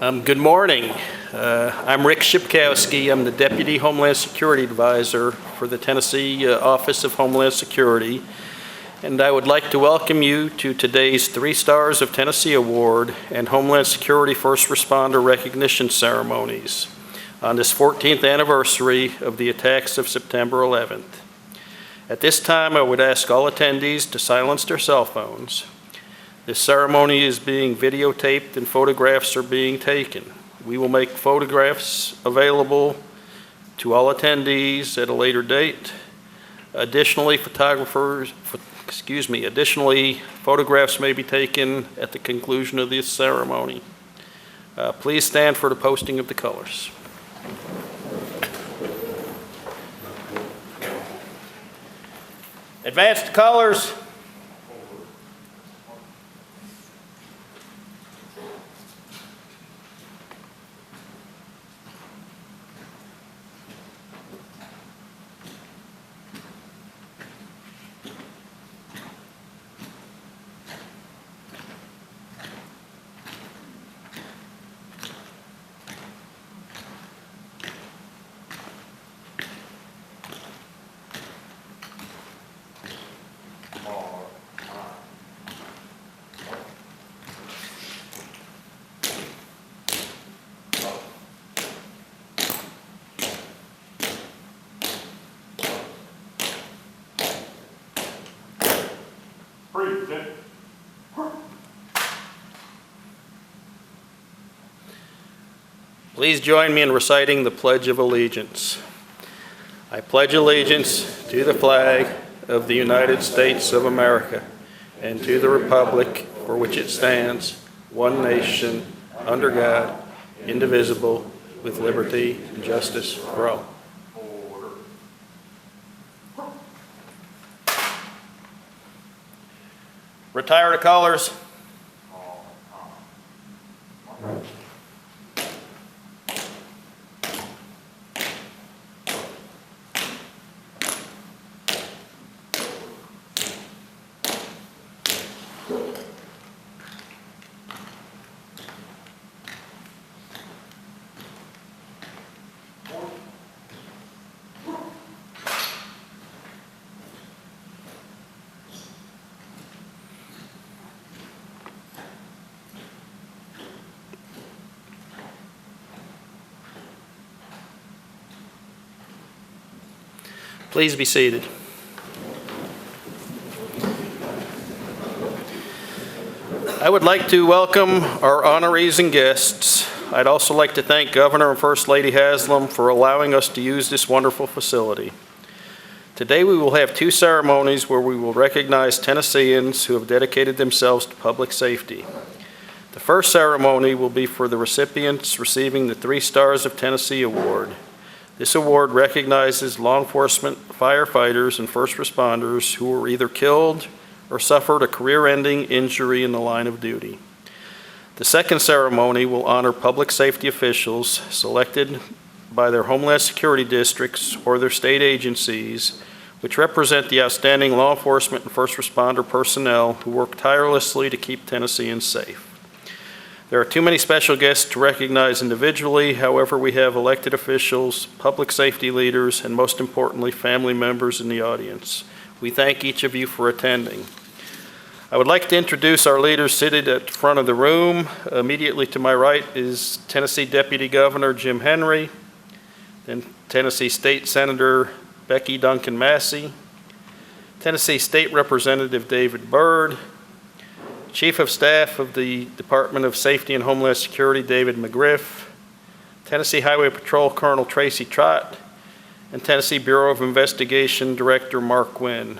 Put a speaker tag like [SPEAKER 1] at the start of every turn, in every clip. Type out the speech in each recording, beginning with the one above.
[SPEAKER 1] Good morning. I'm Rick Shipkowski. I'm the Deputy Homeland Security Advisor for the Tennessee Office of Homeland Security, and I would like to welcome you to today's 3 Stars of Tennessee Award and Homeland Security First Responder Recognition ceremonies on this 14th anniversary of the attacks of September 11th. At this time, I would ask all attendees to silence their cell phones. This ceremony is being videotaped and photographs are being taken. We will make photographs available to all attendees at a later date. Additionally, photographs may be taken at the conclusion of this ceremony. Please stand for the posting of the colors. Advance the colors. Please join me in reciting the Pledge of Allegiance. I pledge allegiance to the flag of the United States of America and to the republic for which it stands, one nation, under God, indivisible, with liberty and justice for all. Retire the colors. Please be seated. I would like to welcome our honorees and guests. I'd also like to thank Governor and First Lady Haslam for allowing us to use this wonderful facility. Today we will have 2 ceremonies where we will recognize Tennesseans who have dedicated themselves to public safety. The first ceremony will be for the recipients receiving the 3 Stars of Tennessee Award. This award recognizes law enforcement, firefighters, and first responders who were either killed or suffered a career-ending injury in the line of duty. The second ceremony will honor public safety officials selected by their Homeland Security districts or their state agencies, which represent the outstanding law enforcement and first responder personnel who work tirelessly to keep Tennesseans safe. There are too many special guests to recognize individually. However, we have elected officials, public safety leaders, and most importantly, family members in the audience. We thank each of you for attending. I would like to introduce our leaders seated at the front of the room. Immediately to my right is Tennessee Deputy Governor Jim Henry, then Tennessee State Senator Becky Duncan Massey, Tennessee State Representative David Byrd, Chief of Staff of the Department of Safety and Homeland Security, David McGriff, Tennessee Highway Patrol Colonel Tracy Trott, and Tennessee Bureau of Investigation Director Mark Wynn.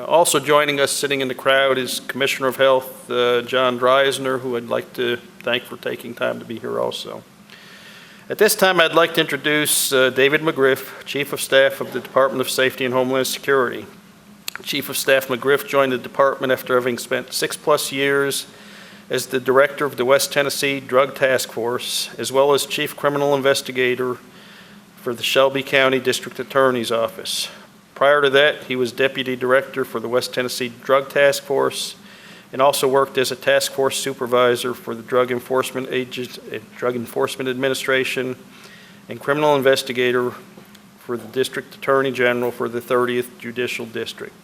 [SPEAKER 1] Also joining us sitting in the crowd is Commissioner of Health John Dreisner, who I'd like to thank for taking time to be here also. At this time, I'd like to introduce David McGriff, Chief of Staff of the Department of Safety and Homeland Security. Chief of Staff McGriff joined the department after having spent 6+ years as the director of the West Tennessee Drug Task Force, as well as chief criminal investigator for the Shelby County District Attorney's Office. Prior to that, he was deputy director for the West Tennessee Drug Task Force and also worked as a task force supervisor for the Drug Enforcement Administration and criminal investigator for the District Attorney General for the 30th Judicial District.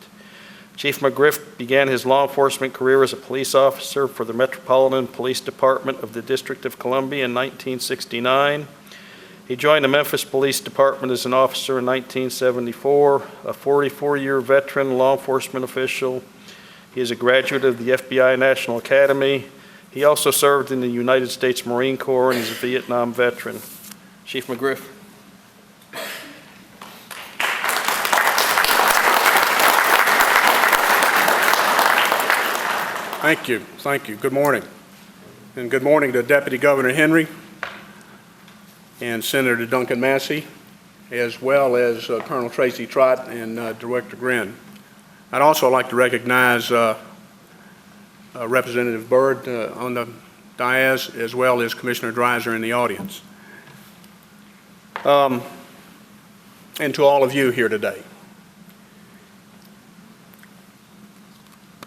[SPEAKER 1] Chief McGriff began his law enforcement career as a police officer for the Metropolitan Police Department of the District of Columbia in 1969. He joined the Memphis Police Department as an officer in 1974, a 44-year veteran law enforcement official. He is a graduate of the FBI National Academy. He also served in the United States Marine Corps and is a Vietnam veteran. Chief McGriff.
[SPEAKER 2] Thank you. Good morning. And good morning to Deputy Governor Henry and Senator Duncan Massey, as well as Colonel Tracy Trott and Director Grin. I'd also like to recognize Representative Byrd on the dais, as well as Commissioner Dreiser in the audience. And to all of you here today.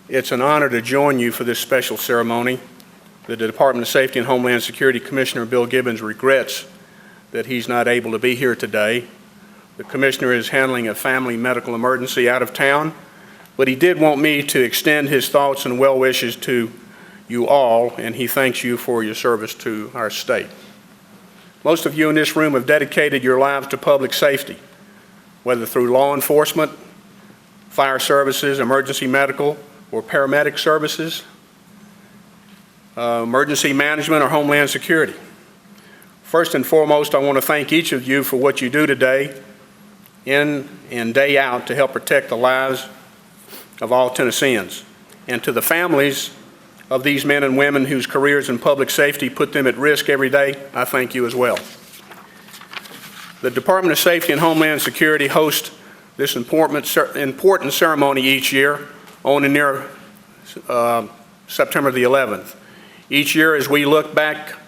[SPEAKER 2] It's an honor to join you for this special ceremony. The Department of Safety and Homeland Security Commissioner Bill Gibbons regrets that he's not able to be here today. The Commissioner is handling a family medical emergency out of town, but he did want me to extend his thoughts and well wishes to you all, and he thanks you for your service to our state. Most of you in this room have dedicated your lives to public safety, whether through law enforcement, fire services, emergency medical, or paramedic services, emergency management, or homeland security. First and foremost, I want to thank each of you for what you do today, in and day out, to help protect the lives of all Tennesseans. And to the families of these men and women whose careers in public safety put them at risk every day, I thank you as well. The Department of Safety and Homeland Security hosts this important ceremony each year on and near September the 11th. Each year, as we look back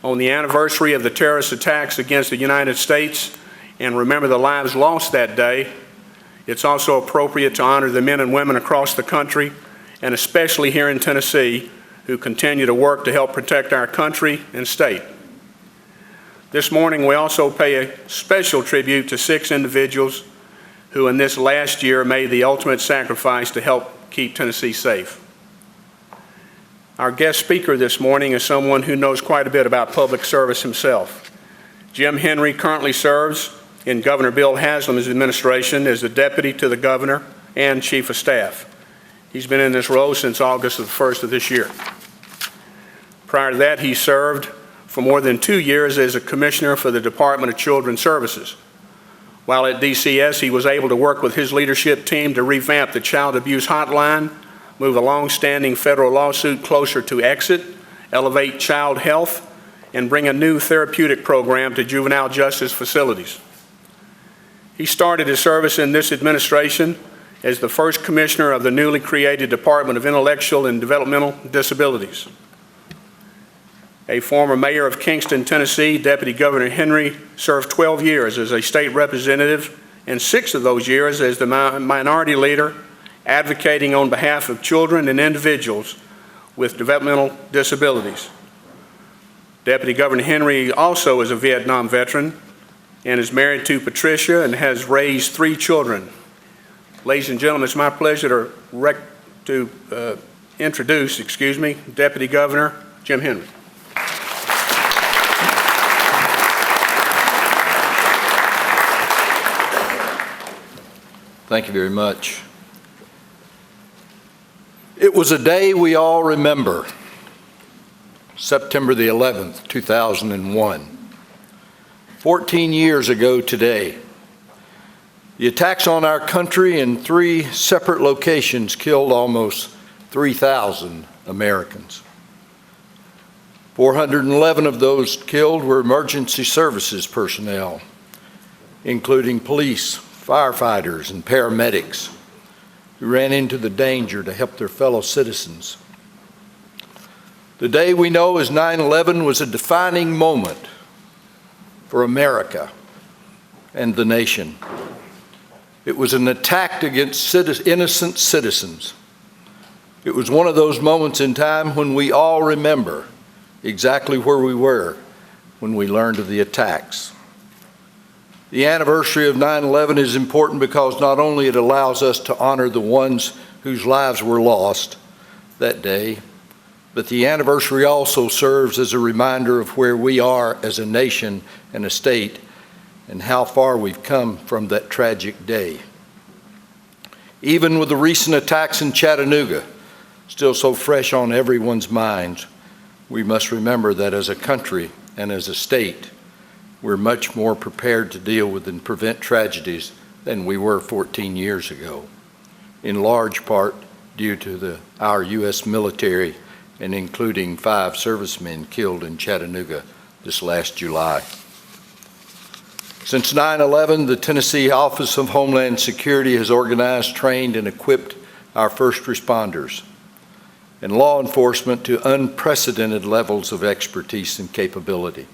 [SPEAKER 2] on the anniversary of the terrorist attacks against the United States and remember the lives lost that day, it's also appropriate to honor the men and women across the country, and especially here in Tennessee, who continue to work to help protect our country and state. This morning, we also pay a special tribute to 6 individuals who in this last year made the ultimate sacrifice to help keep Tennessee safe. Our guest speaker this morning is someone who knows quite a bit about public service himself. Jim Henry currently serves in Governor Bill Haslam's administration as the Deputy to the Governor and Chief of Staff. He's been in this role since August of the 1st of this year. Prior to that, he served for more than 2 years as a Commissioner for the Department of Children's Services. While at DCS, he was able to work with his leadership team to revamp the Child Abuse Hotline, move a long-standing federal lawsuit closer to exit, elevate child health, and bring a new therapeutic program to juvenile justice facilities. He started his service in this administration as the first commissioner of the newly created Department of Intellectual and Developmental Disabilities. A former mayor of Kingston, Tennessee, Deputy Governor Henry served 12 years as a state representative and 6 of those years as the minority leader advocating on behalf of children and individuals with developmental disabilities. Deputy Governor Henry also is a Vietnam veteran and is married to Patricia and has raised 3 children. Ladies and gentlemen, it's my pleasure to introduce Deputy Governor Jim Henry.
[SPEAKER 3] Thank you very much. It was a day we all remember, September the 11th, 2001. 14 years ago today, the attacks on our country in 3 separate locations killed almost 3,000 Americans. 411 of those killed were emergency services personnel, including police, firefighters, and paramedics who ran into the danger to help their fellow citizens. The day we know as 9/11 was a defining moment for America and the nation. It was an attack against innocent citizens It was one of those moments in time when we all remember exactly where we were when we learned of the attacks. The anniversary of 9/11 is important because not only it allows us to honor the ones whose lives were lost that day, but the anniversary also serves as a reminder of where we are as a nation and a state and how far we've come from that tragic day. Even with the recent attacks in Chattanooga still so fresh on everyone's minds, we must remember that as a country and as a state, we're much more prepared to deal with and prevent tragedies than we were 14 years ago, in large part due to our U.S. military and including 5 servicemen killed in Chattanooga this last July. Since 9/11, the Tennessee Office of Homeland Security has organized, trained, and equipped our first responders and law enforcement to unprecedented levels of expertise and capability.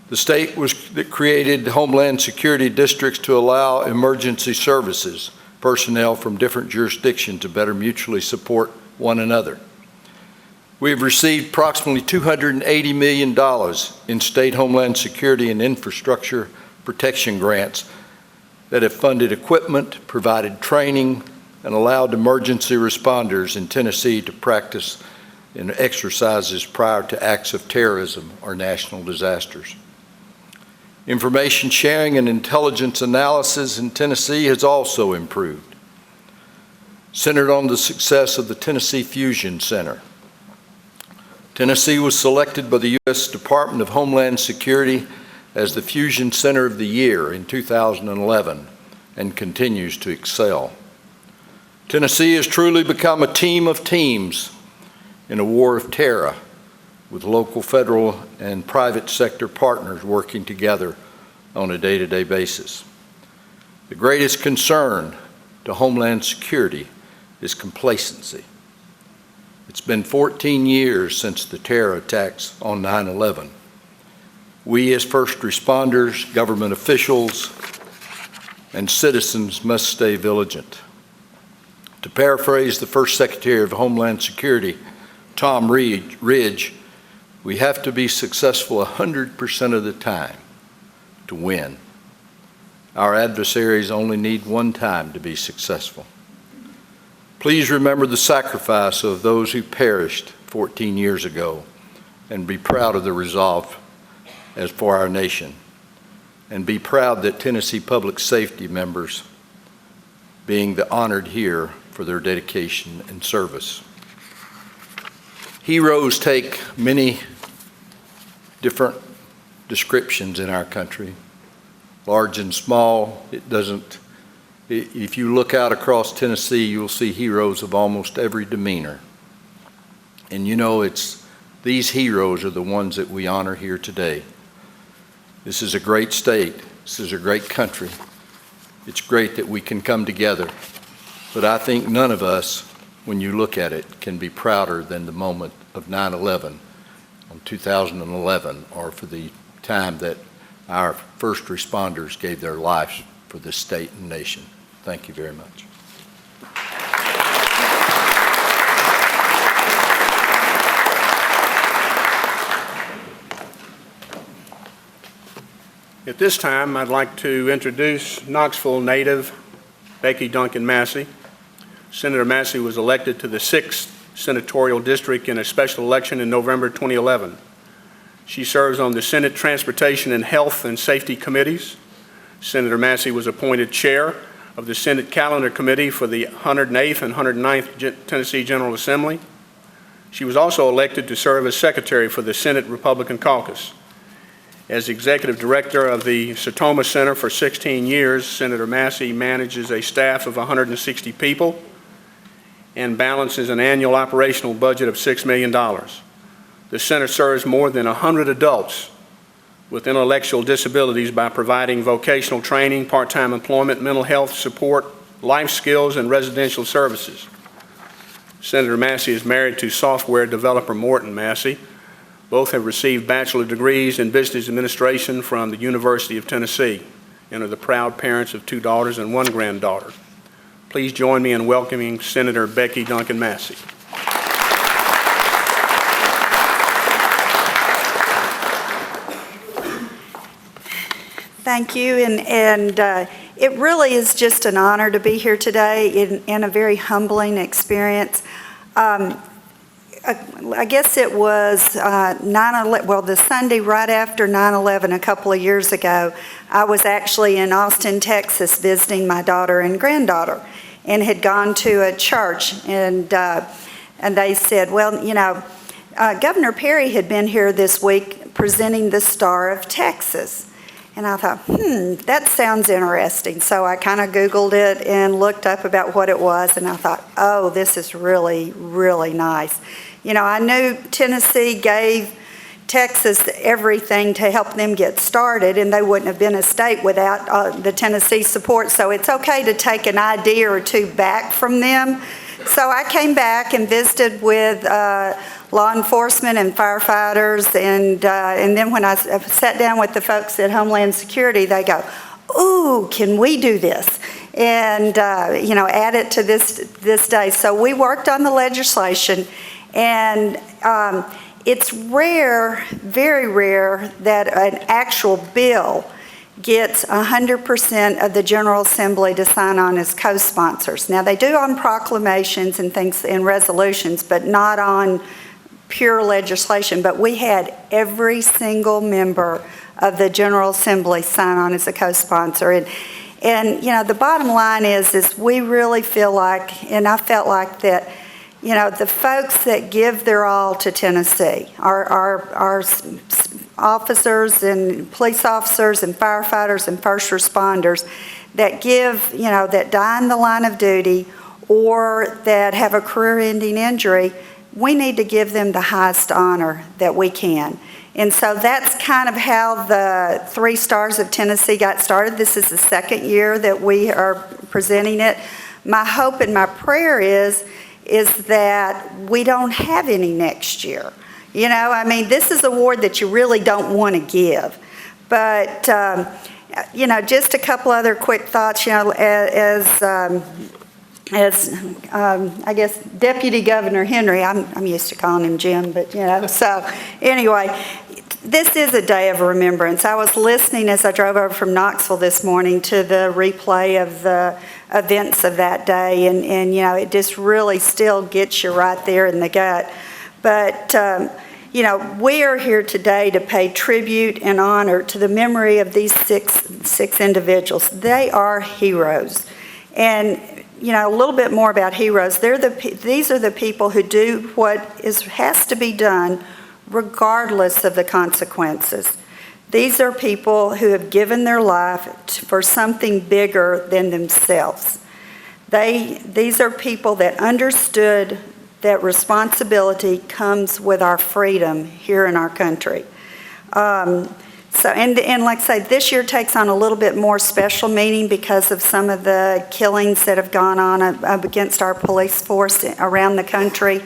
[SPEAKER 3] The state that created Homeland Security districts to allow emergency services personnel from different jurisdictions to better mutually support one another. We have received approximately $280 million in state Homeland Security and infrastructure protection grants that have funded equipment, provided training, and allowed emergency responders in Tennessee to practice in exercises prior to acts of terrorism or national disasters. Information sharing and intelligence analysis in Tennessee has also improved, centered on the success of the Tennessee Fusion Center. Tennessee was selected by the U.S. Department of Homeland Security as the Fusion Center of the Year in 2011 and continues to excel. Tennessee has truly become a team of teams in a war of terror, with local, federal, and private sector partners working together on a day-to-day basis. The greatest concern to Homeland Security is complacency. It's been 14 years since the terror attacks on 9/11. We as first responders, government officials, and citizens must stay vigilant. To paraphrase the first Secretary of Homeland Security, Tom Ridge, we have to be successful 100% of the time to win. Our adversaries only need one time to be successful. Please remember the sacrifice of those who perished 14 years ago and be proud of the resolve as for our nation. And be proud that Tennessee Public Safety members being honored here for their dedication and service. Heroes take many different descriptions in our country, large and small. If you look out across Tennessee, you'll see heroes of almost every demeanor. And you know, these heroes are the ones that we honor here today. This is a great state. This is a great country. It's great that we can come together. But I think none of us, when you look at it, can be prouder than the moment of 9/11 on 2011, or for the time that our first responders gave their lives for this state and nation. Thank you very much.
[SPEAKER 2] At this time, I'd like to introduce Knoxville native Becky Duncan Massey. Senator Massey was elected to the 6th Senatorial District in a special election in November 2011. She serves on the Senate Transportation and Health and Safety Committees. Senator Massey was appointed chair of the Senate Calendar Committee for the 108th and 109th Tennessee General Assembly. She was also elected to serve as secretary for the Senate Republican Caucus. As executive director of the Sertoma Center for 16 years, Senator Massey manages a staff of 160 people and balances an annual operational budget of $6 million. The center serves more than 100 adults with intellectual disabilities by providing vocational training, part-time employment, mental health support, life skills, and residential services. Senator Massey is married to software developer Morton Massey. Both have received bachelor degrees in business administration from the University of Tennessee and are the proud parents of 2 daughters and 1 granddaughter. please join me in welcoming Senator Becky Duncan Massey.
[SPEAKER 4] Thank you, and it really is just an honor to be here today in a very humbling experience. I guess it was the Sunday right after 9/11 a couple of years ago, I was actually in Austin, Texas, visiting my daughter and granddaughter, and had gone to a church, and they said, well, you know, Governor Perry had been here this week presenting the Star of Texas. And I thought, that sounds interesting. So I kind of Googled it and looked up about what it was, and I thought, oh, this is really, really nice. You know, I knew Tennessee gave Texas everything to help them get started, and they wouldn't have been a state without the Tennessee support. So it's okay to take an idea or two back from them. So I came back and visited with law enforcement and firefighters, and then when I sat down with the folks at Homeland Security, they go, ooh, can we do this? And, add it to this day. So we worked on the legislation, and it's rare, very rare, that an actual bill gets 100% of the General Assembly to sign on as co-sponsors. Now, they do on proclamations and things and resolutions, but not on pure legislation. But we had every single member of the General Assembly sign on as a co-sponsor. And you know, the bottom line is we really feel like, and I felt like that, you know, the folks that give their all to Tennessee, our officers and police officers and firefighters and first responders that give, you know, that die in the line of duty or that have a career-ending injury, we need to give them the highest honor that we can. And so that's kind of how the 3 Stars of Tennessee got started. This is the 2nd year that we are presenting it. My hope and my prayer is that we don't have any next year. You know, I mean, this is an award that you really don't want to give. But, you know, just a couple other quick thoughts, you know, as I guess Deputy Governor Henry, I'm used to calling him Jim, but, you know, so anyway, this is a day of remembrance. I was listening as I drove over from Knoxville this morning to the replay of the events of that day, and you know, it just really still gets you right there in the gut. But, you know, we are here today to pay tribute and honor to the memory of these six individuals. They are heroes. And, you know, a little bit more about heroes. These are the people who do what has to be done regardless of the consequences. These are people who have given their life for something bigger than themselves. These are people that understood that responsibility comes with our freedom here in our country. And like I say, this year takes on a little bit more special meaning because of some of the killings that have gone on against our police force around the country.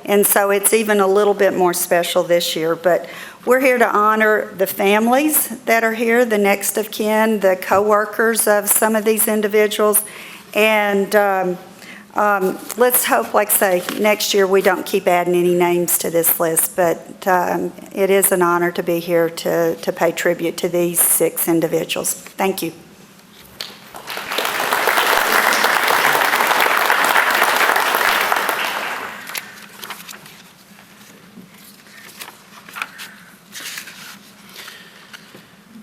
[SPEAKER 4] And so it's even a little bit more special this year. But we're here to honor the families that are here, the next of kin, the co-workers of some of these individuals. And let's hope, like I say, next year we don't keep adding any names to this list. But it is an honor to be here to pay tribute to these 6 individuals. Thank you.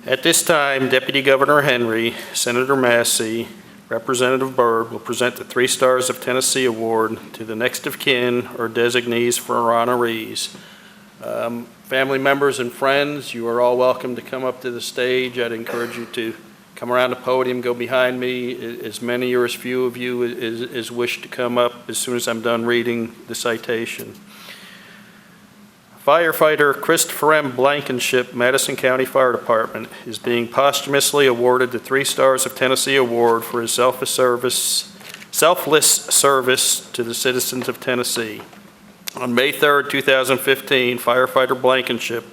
[SPEAKER 1] At this time, Deputy Governor Henry, Senator Massey, Representative Byrd will present the 3 Stars of Tennessee Award to the next of kin or designees for our honorees. Family members and friends, you are all welcome to come up to the stage. I'd encourage you to come around the podium, go behind me. As many or as few of you as wish to come up as soon as I'm done reading the citation. Firefighter Christopher M. Blankenship, Madison County Fire Department, is being posthumously awarded the 3 Stars of Tennessee Award for his selfless service to the citizens of Tennessee. On May 3rd, 2015, Firefighter Blankenship,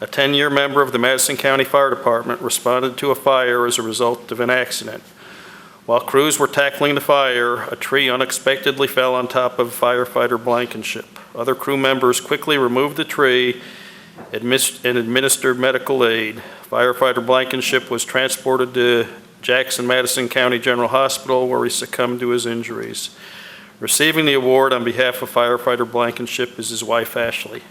[SPEAKER 1] a 10-year member of the Madison County Fire Department, responded to a fire as a result of an accident. While crews were tackling the fire, a tree unexpectedly fell on top of firefighter Blankenship. Other crew members quickly removed the tree and administered medical aid. Firefighter Blankenship was transported to Jackson-Madison County General Hospital, where he succumbed to his injuries. Receiving the award on behalf of firefighter Blankenship is his wife, Ashley.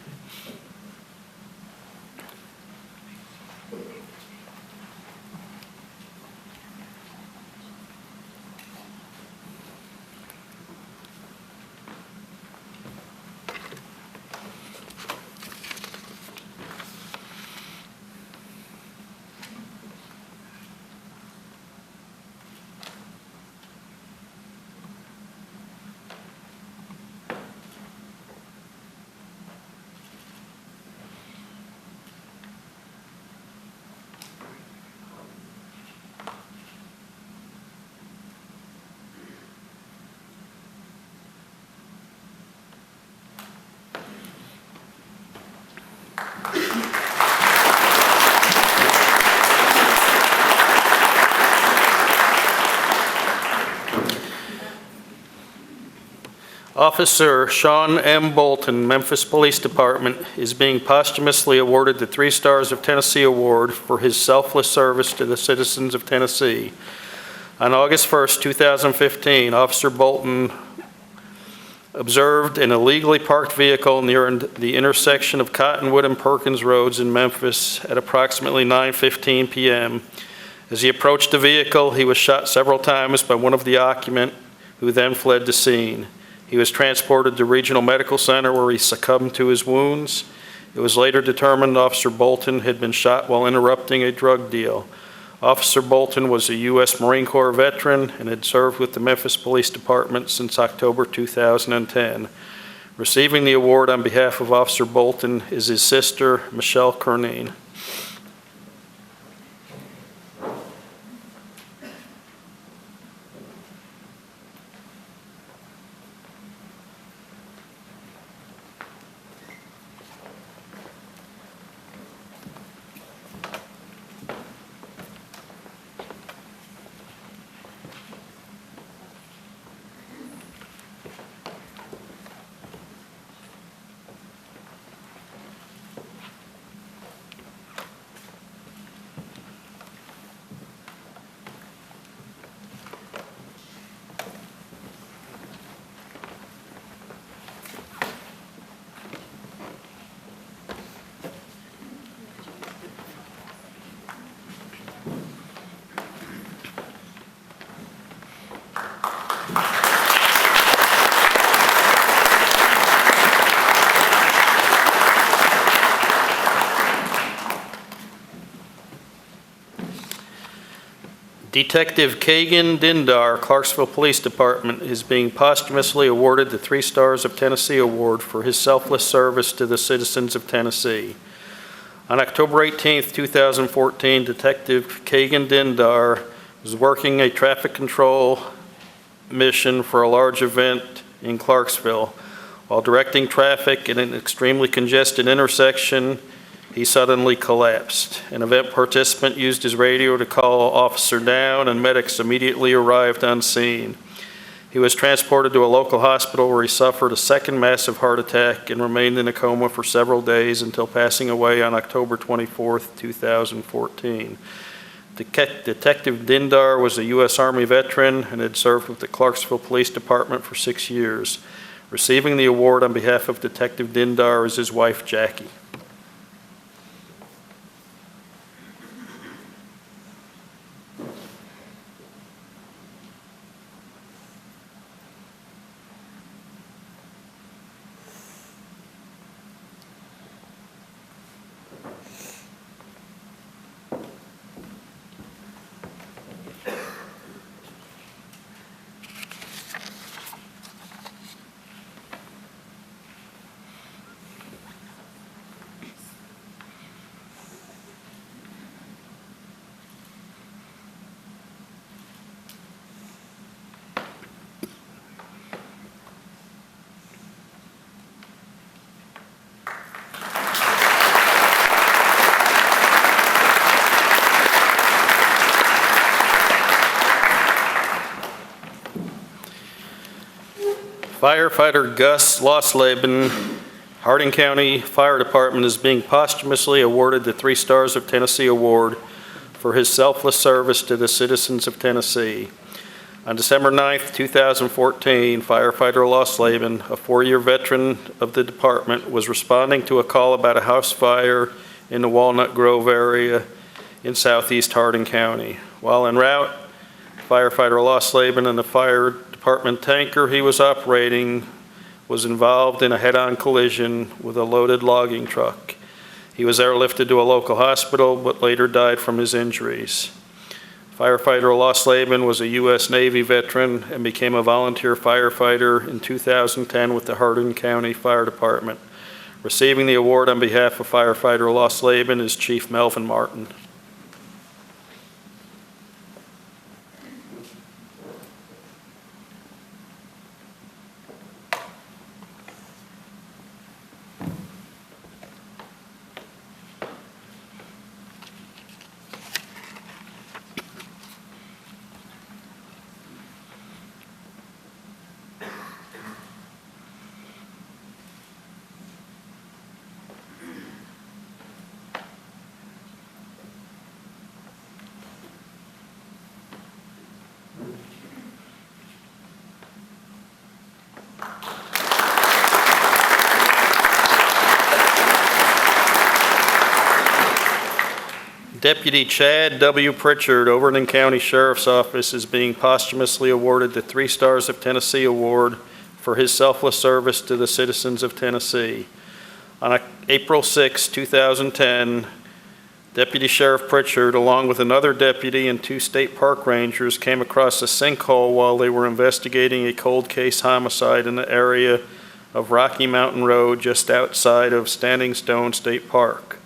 [SPEAKER 1] Officer Sean M. Bolton, Memphis Police Department, is being posthumously awarded the 3 Stars of Tennessee Award for his selfless service to the citizens of Tennessee. On August 1st, 2015, Officer Bolton observed an illegally parked vehicle near the intersection of Cottonwood and Perkins Roads in Memphis at approximately 9:15 p.m. As he approached the vehicle, he was shot several times by one of the occupants, who then fled the scene. He was transported to Regional Medical Center, where he succumbed to his wounds. It was later determined Officer Bolton had been shot while interrupting a drug deal. Officer Bolton was a U.S. Marine Corps veteran and had served with the Memphis Police Department since October 2010. Receiving the award on behalf of Officer Bolton is his sister, Michelle Kernine. Detective Kagan Dindar, Clarksville Police Department, is being posthumously awarded the 3 Stars of Tennessee Award for his selfless service to the citizens of Tennessee. On October 18, 2014, Detective Kagan Dindar was working a traffic control mission for a large event in Clarksville. While directing traffic at an extremely congested intersection, he suddenly collapsed. An event participant used his radio to call officer down, and medics immediately arrived on scene. He was transported to a local hospital where he suffered a second massive heart attack and remained in a coma for several days until passing away on October 24, 2014. Detective Dindar was a U.S. Army veteran and had served with the Clarksville Police Department for 6 years. Receiving the award on behalf of Detective Dindar is his wife, Jackie. Firefighter Gus Lossleben, Hardin County Fire Department, is being posthumously awarded the 3 Stars of Tennessee Award for his selfless service to the citizens of Tennessee. On December 9th, 2014, firefighter Lossleben, a 4-year veteran of the department, was responding to a call about a house fire in the Walnut Grove area in southeast Hardin County. While en route, firefighter Lossleben and the fire department tanker he was operating was involved in a head-on collision with a loaded logging truck. He was airlifted to a local hospital, but later died from his injuries. Firefighter Lossleben was a U.S. Navy veteran and became a volunteer firefighter in 2010 with the Hardin County Fire Department. Receiving the award on behalf of firefighter Lossleben is Chief Melvin Martin. Deputy Chad W. Pritchard, Overton County Sheriff's Office, is being posthumously awarded the 3 Stars of Tennessee Award for his selfless service to the citizens of Tennessee. On April 6, 2010, Deputy Sheriff Pritchard, along with another deputy and 2 state park rangers, came across a sinkhole while they were investigating a cold case homicide in the area of Rocky Mountain Road just outside of Standing Stone State Park.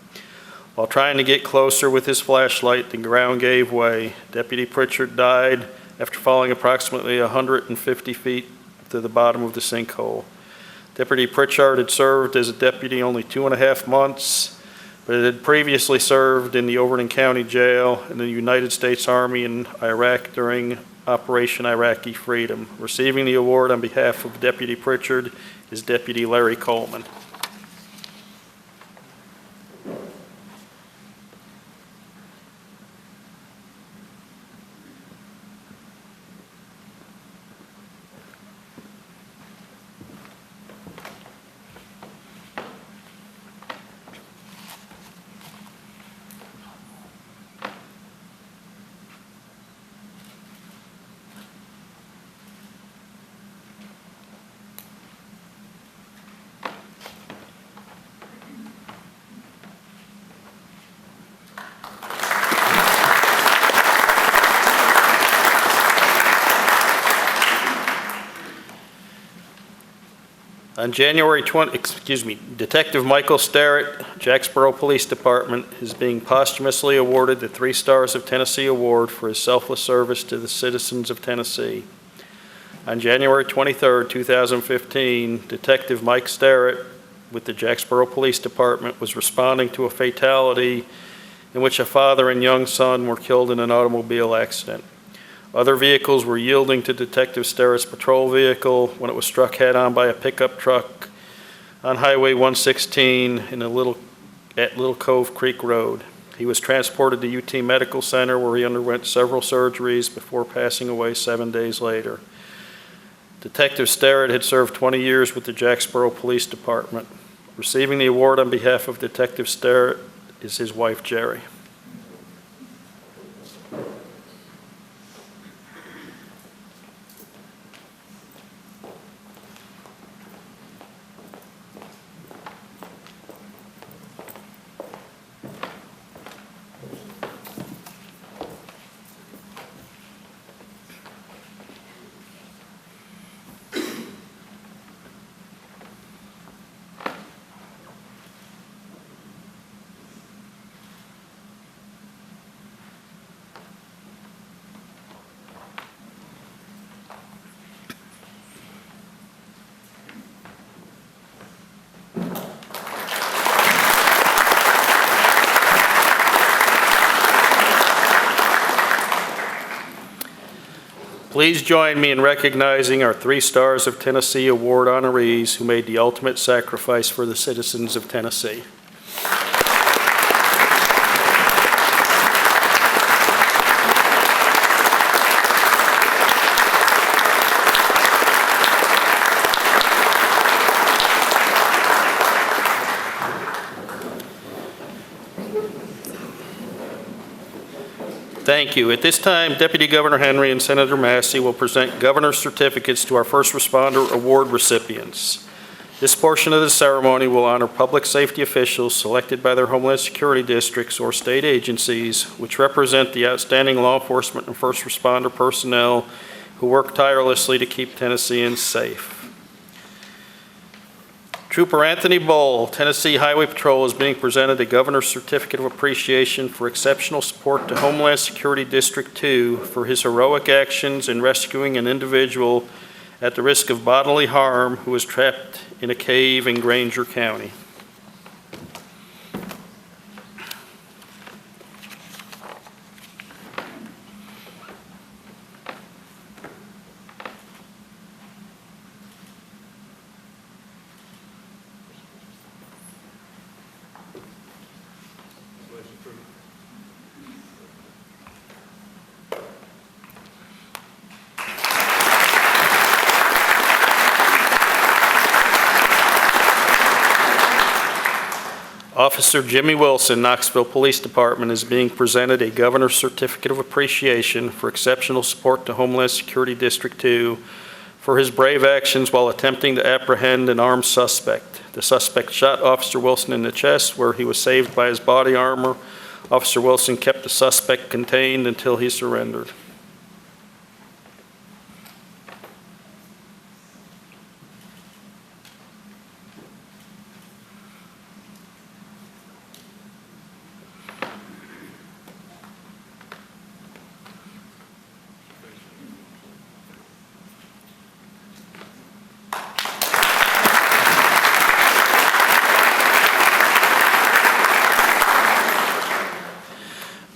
[SPEAKER 1] While trying to get closer with his flashlight, the ground gave way. Deputy Pritchard died after falling approximately 150 feet to the bottom of the sinkhole. Deputy Pritchard had served as a deputy only 2.5 months, but had previously served in the Overton County Jail in the United States Army in Iraq during Operation Iraqi Freedom. Receiving the award on behalf of Deputy Pritchard is Deputy Larry Coleman. On January 20, Detective Michael Starrett, Jacksboro Police Department, is being posthumously awarded the 3 Stars of Tennessee Award for his selfless service to the citizens of Tennessee. On January 23, 2015, Detective Mike Starrett with the Jacksboro Police Department was responding to a fatality in which a father and young son were killed in an automobile accident. Other vehicles were yielding to Detective Starrett's patrol vehicle when it was struck head-on by a pickup truck on Highway 116 at Little Cove Creek Road. He was transported to UT Medical Center where he underwent several surgeries before passing away 7 days later. Detective Starrett had served 20 years with the Jacksboro Police Department. Receiving the award on behalf of Detective Starrett is his wife, Jerry. Please join me in recognizing our 3 Stars of Tennessee Award honorees who made the ultimate sacrifice for the citizens of Tennessee. Thank you. At this time, Deputy Governor Henry and Senator Massey will present governor's certificates to our first responder award recipients. This portion of the ceremony will honor public safety officials selected by their Homeland Security districts or state agencies, which represent the outstanding law enforcement and first responder personnel who work tirelessly to keep Tennesseans safe. Trooper Anthony Bowl, Tennessee Highway Patrol, is being presented a Governor's Certificate of Appreciation for exceptional support to Homeland Security District 2 for his heroic actions in rescuing an individual at the risk of bodily harm who was trapped in a cave in Granger County. Officer Jimmy Wilson, Knoxville Police Department, is being presented a Governor's Certificate of Appreciation for exceptional support to Homeland Security District 2 for his brave actions while attempting to apprehend an armed suspect. The suspect shot Officer Wilson in the chest, where he was saved by his body armor. Officer Wilson kept the suspect contained until he surrendered.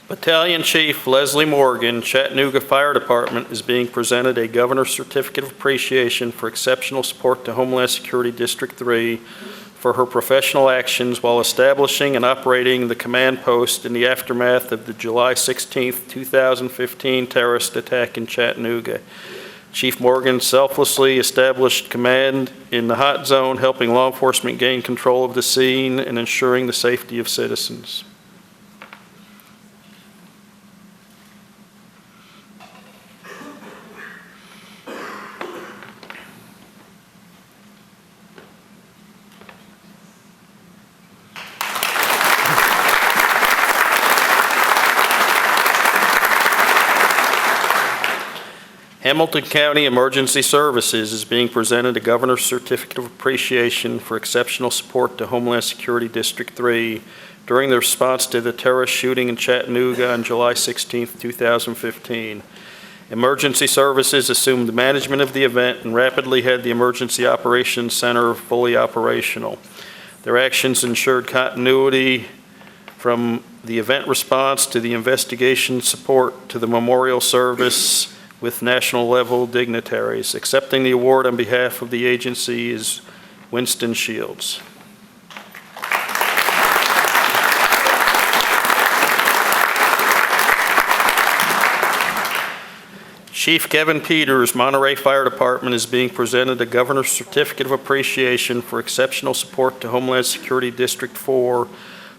[SPEAKER 1] Battalion Chief Leslie Morgan, Chattanooga Fire Department, is being presented a Governor's Certificate of Appreciation for exceptional support to Homeland Security District 3 for her professional actions while establishing and operating the command post in the aftermath of the July 16, 2015 terrorist attack in Chattanooga. Chief Morgan selflessly established command in the hot zone, helping law enforcement gain control of the scene and ensuring the safety of citizens. Hamilton County Emergency Services is being presented a Governor's Certificate of Appreciation for exceptional support to Homeland Security District 3 during the response to the terrorist shooting in Chattanooga on July 16, 2015. Emergency Services assumed the management of the event and rapidly had the Emergency Operations Center fully operational. Their actions ensured continuity from the event response to the investigation support to the memorial service with national-level dignitaries. Accepting the award on behalf of the agency is Winston Shields. Chief Kevin Peters, Monterey Fire Department, is being presented a Governor's Certificate of Appreciation for exceptional support to Homeland Security District 4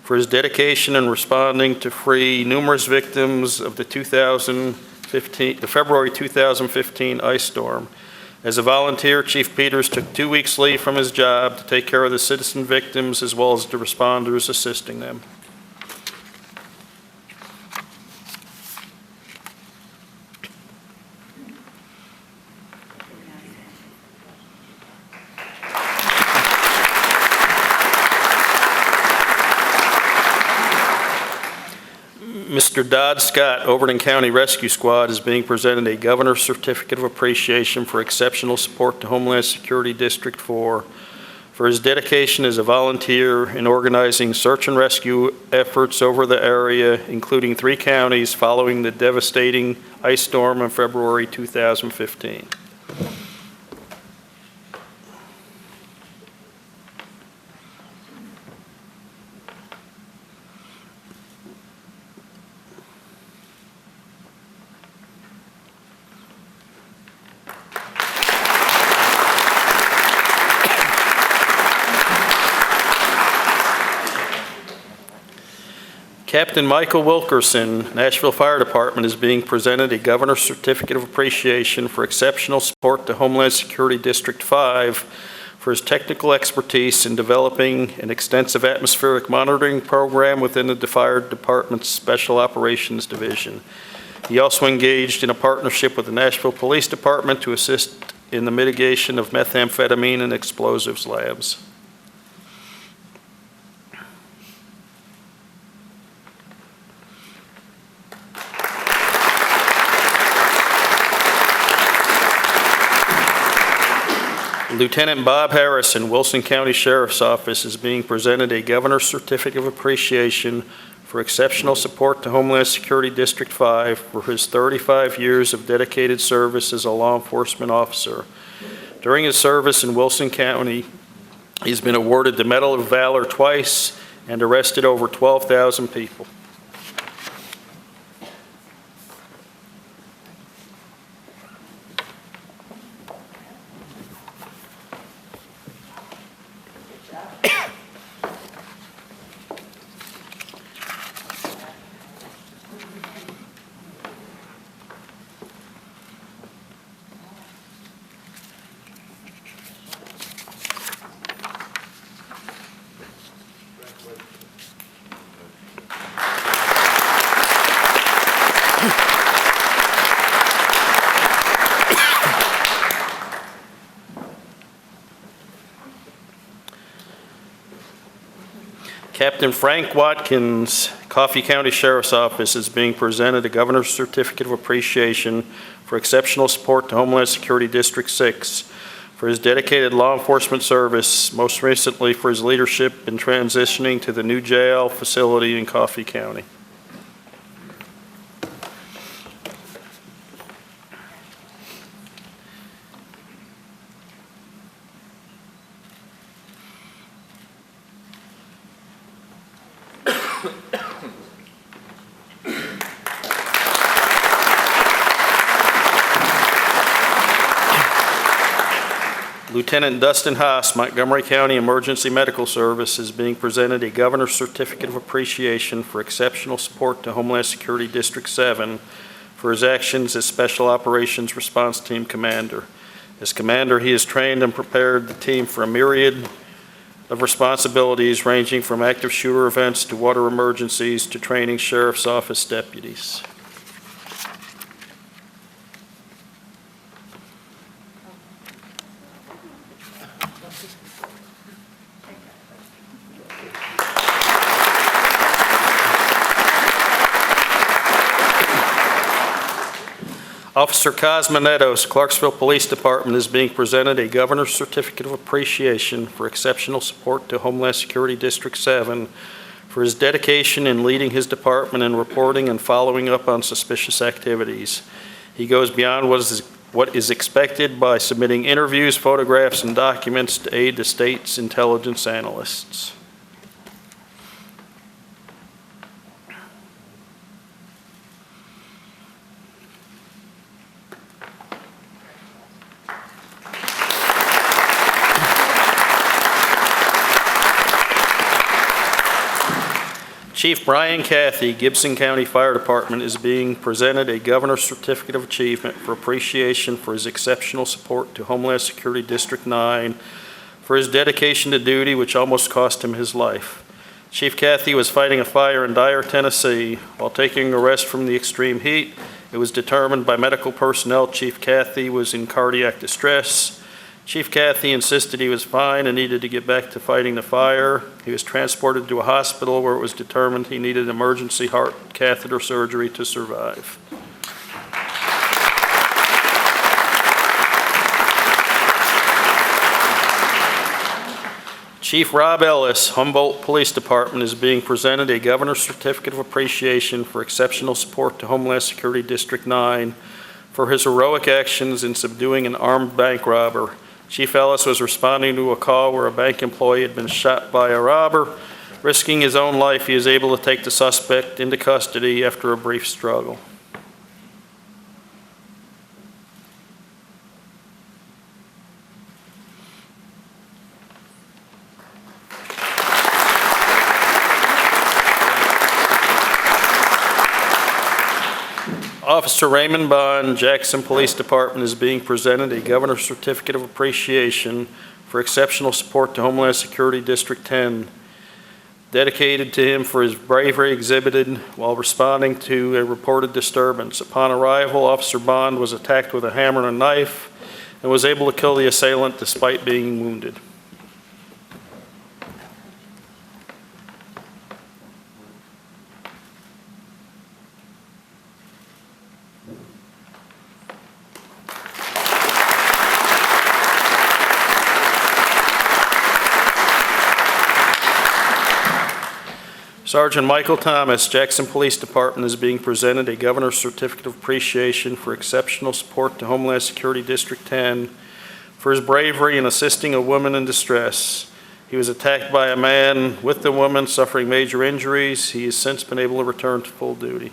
[SPEAKER 1] for his dedication in responding to free numerous victims of the February 2015 ice storm. As a volunteer, Chief Peters took 2 weeks leave from his job to take care of the citizen victims as well as the responders assisting them. Mr. Dodd Scott, Overton County Rescue Squad, is being presented a Governor's Certificate of Appreciation for exceptional support to Homeland Security District 4 for his dedication as a volunteer in organizing search and rescue efforts over the area, including 3 counties following the devastating ice storm in February 2015. Captain Michael Wilkerson, Nashville Fire Department, is being presented a Governor's Certificate of Appreciation for exceptional support to Homeland Security District 5 for his technical expertise in developing an extensive atmospheric monitoring program within the Fire Department's Special Operations Division. He also engaged in a partnership with the Nashville Police Department to assist in the mitigation of methamphetamine and explosives labs. Lieutenant Bob Harrison, Wilson County Sheriff's Office, is being presented a Governor's Certificate of Appreciation for exceptional support to Homeland Security District 5 for his 35 years of dedicated service as a law enforcement officer. During his service in Wilson County, he's been awarded the Medal of Valor twice and arrested over 12,000 people. Captain Frank Watkins, Coffee County Sheriff's Office, is being presented a Governor's Certificate of Appreciation for exceptional support to Homeland Security District 6 for his dedicated law enforcement service, most recently for his leadership in transitioning to the new jail facility in Coffee County. Lieutenant Dustin Haas, Montgomery County Emergency Medical Service, is being presented a Governor's Certificate of Appreciation for exceptional support to Homeland Security District 7 for his actions as Special Operations Response Team Commander. As commander, he has trained and prepared the team for a myriad of responsibilities ranging from active shooter events to water emergencies to training sheriff's office deputies. Officer Cosma Netos, Clarksville Police Department, is being presented a Governor's Certificate of Appreciation for exceptional support to Homeland Security District 7 for his dedication in leading his department in reporting and following up on suspicious activities. He goes beyond what is expected by submitting interviews, photographs, and documents to aid the state's intelligence analysts. Chief Brian Cathy, Gibson County Fire Department, is being presented a Governor's Certificate of Achievement for appreciation for his exceptional support to Homeland Security District 9 for his dedication to duty, which almost cost him his life. Chief Cathy was fighting a fire in Dyer, Tennessee. While taking a rest from the extreme heat, it was determined by medical personnel Chief Cathy was in cardiac distress. Chief Cathy insisted he was fine and needed to get back to fighting the fire. He was transported to a hospital where it was determined he needed emergency heart catheter surgery to survive. Chief Rob Ellis, Humboldt Police Department, is being presented a Governor's Certificate of Appreciation for exceptional support to Homeland Security District 9 for his heroic actions in subduing an armed bank robber. Chief Ellis was responding to a call where a bank employee had been shot by a robber. Risking his own life, he is able to take the suspect into custody after a brief struggle. Officer Raymond Bond, Jackson Police Department, is being presented a Governor's Certificate of Appreciation for exceptional support to Homeland Security District 10, dedicated to him for his bravery exhibited while responding to a reported disturbance. Upon arrival, Officer Bond was attacked with a hammer and a knife and was able to kill the assailant despite being wounded. Sergeant Michael Thomas, Jackson Police Department, is being presented a Governor's Certificate of Appreciation for exceptional support to Homeland Security District 10 for his bravery in assisting a woman in distress. He was attacked by a man with the woman suffering major injuries. He has since been able to return to full duty.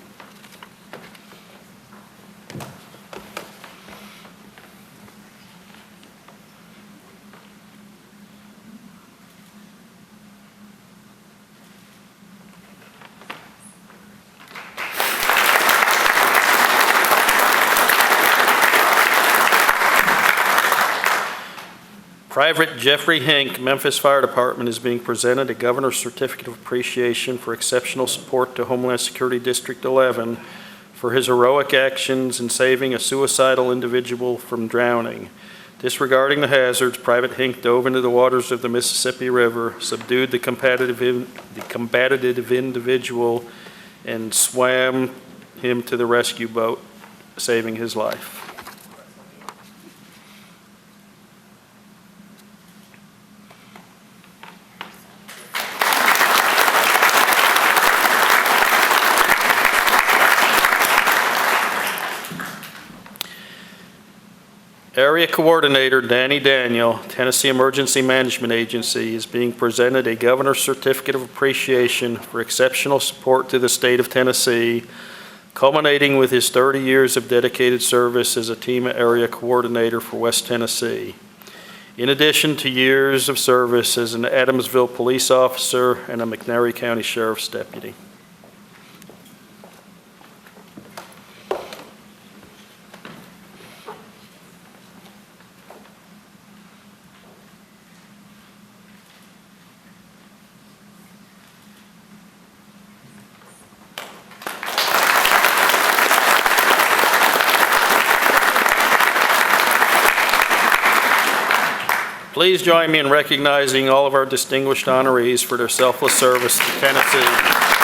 [SPEAKER 1] Private Jeffrey Hink, Memphis Fire Department, is being presented a Governor's Certificate of Appreciation for exceptional support to Homeland Security District 11 for his heroic actions in saving a suicidal individual from drowning. Disregarding the hazards, Private Hink dove into the waters of the Mississippi River, subdued the combative individual, and swam him to the rescue boat, saving his life. Area Coordinator Danny Daniel, Tennessee Emergency Management Agency, is being presented a Governor's Certificate of Appreciation for exceptional support to the state of Tennessee, culminating with his 30 years of dedicated service as a TEMA Area Coordinator for West Tennessee. In addition to years of service as an Adamsville police officer and a McNairy County Sheriff's Deputy. Please join me in recognizing all of our distinguished honorees for their selfless service to Tennessee.